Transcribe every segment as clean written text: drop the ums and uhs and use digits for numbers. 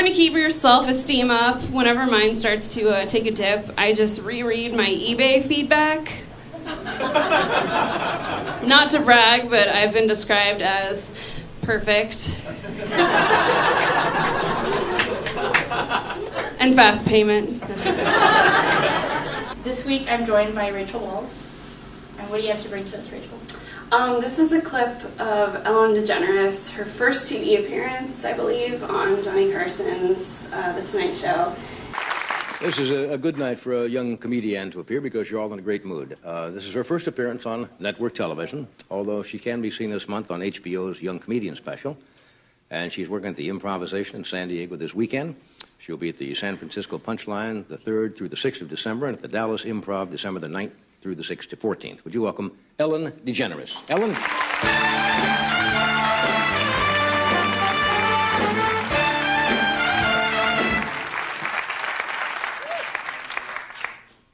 want to keep your self-esteem up, whenever mine starts to take a dip, I just reread my eBay feedback. Not to brag, but I've been described as perfect. And fast payment. This week I'm joined by Rachel Walls. And what do you have to bring to us, Rachel? This is a clip of Ellen DeGeneres, her first TV appearance, I believe, on Johnny Carson's The Tonight Show. This is a good night for a young comedian to appear because you're all in a great mood. This is her first appearance on network television, although she can be seen this month on HBO's Young Comedian Special. And she's working at the Improvisation in San Diego this weekend. She'll be at the San Francisco Punchline the 3rd through the 6th of December, and at the Dallas Improv December the 9th through the 6th to 14th. Would you welcome Ellen DeGeneres? Ellen?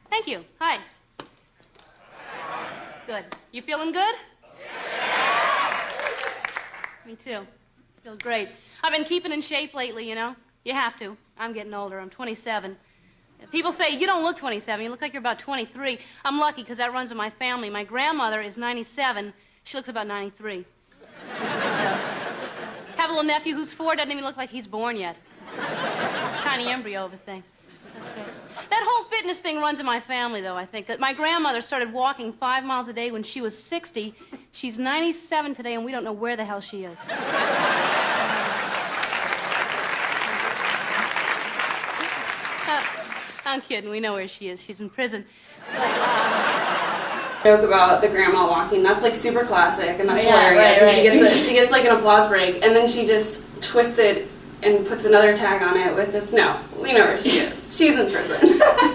Thank you. Hi. Good. You feeling good? Me too. Feel great. I've been keeping in shape lately, you know. You have to. I'm getting older. I'm 27. People say, you don't look 27. You look like you're about 23. I'm lucky because that runs in my family. My grandmother is 97. She looks about 93. Have a little nephew who's 4, doesn't even look like he's born yet. Tiny embryo of a thing. That's great. That whole fitness thing runs in my family, though, I think. My grandmother started walking 5 miles a day when she was 60. She's 97 today, and we don't know where the hell she is. I'm kidding. We know where she is. She's in prison. Joke about the grandma walking, that's like super classic, and that's hilarious. Right. And she gets like an applause break, and then she just twists it and puts another tag on it with this, no, we know where she is. She's in prison.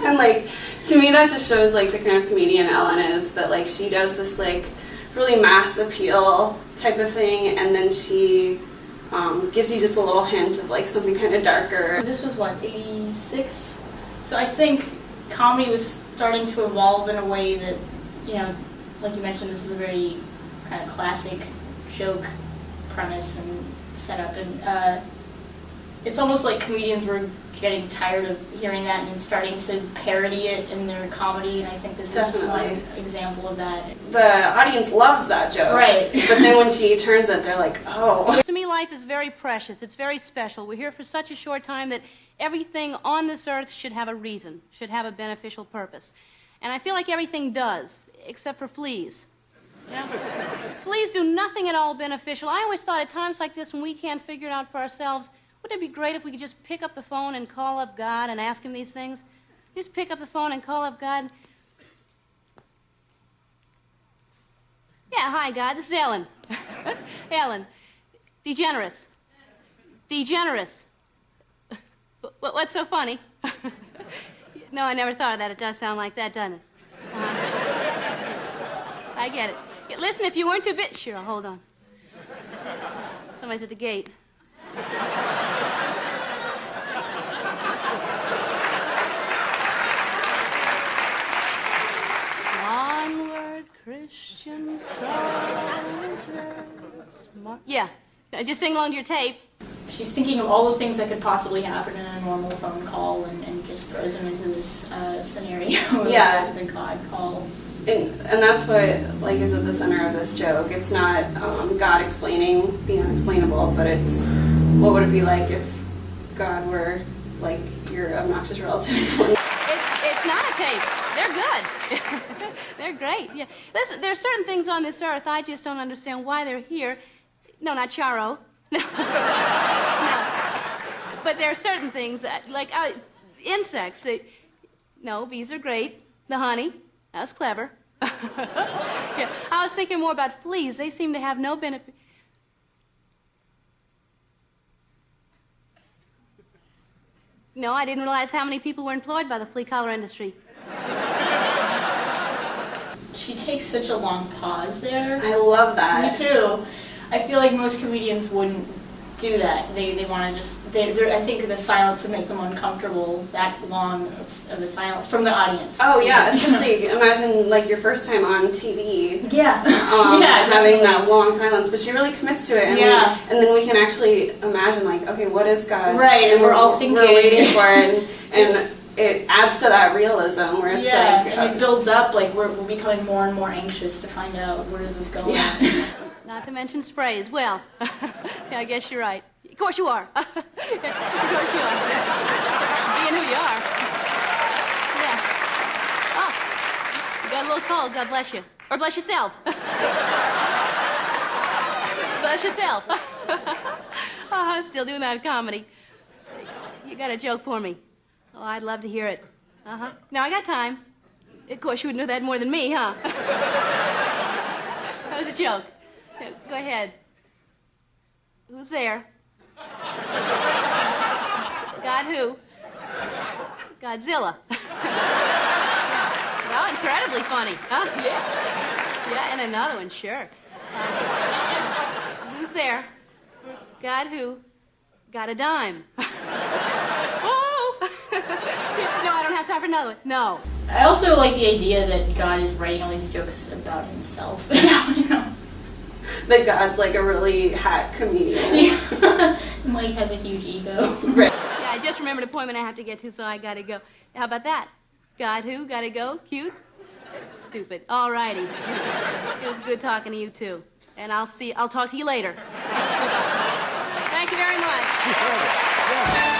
And like, to me that just shows like the kind of comedian Ellen is, that like she does this like really mass appeal type of thing, and then she gives you just a little hint of like something kind of darker. This was what, 86? So I think comedy was starting to evolve in a way that, you know, like you mentioned, this is a very kind of classic joke premise and setup, and it's almost like comedians were getting tired of hearing that and starting to parody it in their comedy, and I think this is just one example of that. The audience loves that joke. Right. But then when she turns it, they're like, oh. To me, life is very precious. It's very special. We're here for such a short time that everything on this earth should have a reason, should have a beneficial purpose. And I feel like everything does, except for fleas. You know? Fleas do nothing at all beneficial. I always thought at times like this when we can't figure it out for ourselves, wouldn't it be great if we could just pick up the phone and call up God and ask him these things? Just pick up the phone and call up God. Yeah, hi, God. This is Ellen. Ellen. DeGeneres. DeGeneres. What's so funny? No, I never thought of that. It does sound like that, doesn't it? I get it. Yeah, listen, if you weren't too busy... Sure, hold on. Somebody's at the gate. Onward, Christian soldiers. Yeah, just sing along to your tape. She's thinking of all the things that could possibly happen in a normal phone call, and just throws them into this scenario of the God call. And that's what like is at the center of this joke. It's not God explaining the unexplainable, but it's what would it be like if God were like your obnoxious relative. It's not a tape. They're good. They're great. Yeah. Listen, there are certain things on this earth I just don't understand why they're here. No, not Charo. No. But there are certain things like insects. No, bees are great. The honey. That's clever. Yeah. I was thinking more about fleas. They seem to have no benefit. No, I didn't realize how many people were employed by the flea collar industry. She takes such a long pause there. I love that. Me too. I feel like most comedians wouldn't do that. They want to just, I think the silence would make them uncomfortable, that long of a silence from the audience. Oh yeah, especially imagine like your first time on TV. Yeah. Having that long silence, but she really commits to it, and and then we can actually imagine like, okay, what is God? Right, and we're all thinking. We're waiting for it, and it adds to that realism where it's like, and it builds up, like we're becoming more and more anxious to find out where is this going. Yeah. Not to mention spray as well. Yeah, I guess you're right. Of course you are. Of course you are. Being who you are. Yeah. Oh, you got a little cold. God bless you. Or bless yourself. Bless yourself. Oh, I'm still doing that comedy. You got a joke for me? Oh, I'd love to hear it. Uh-huh. Now, I got time. Of course, you would know that more than me, huh? That was a joke. Go ahead. Who's there? God who? Godzilla. Oh, incredibly funny. Huh? Yeah. Yeah, and another one, sure. Who's there? God who? Got a dime. Whoa! No, I don't have time for another one. No. I also like the idea that God is writing all these jokes about himself. You know? That God's like a really hack comedian. Yeah. And like has a huge ego. Right. Yeah, I just remembered an appointment I have to get to, so I gotta go. How about that? God who? Gotta go? Cute? Stupid. All righty. It was good talking to you, too. And I'll talk to you later. Thank you very much.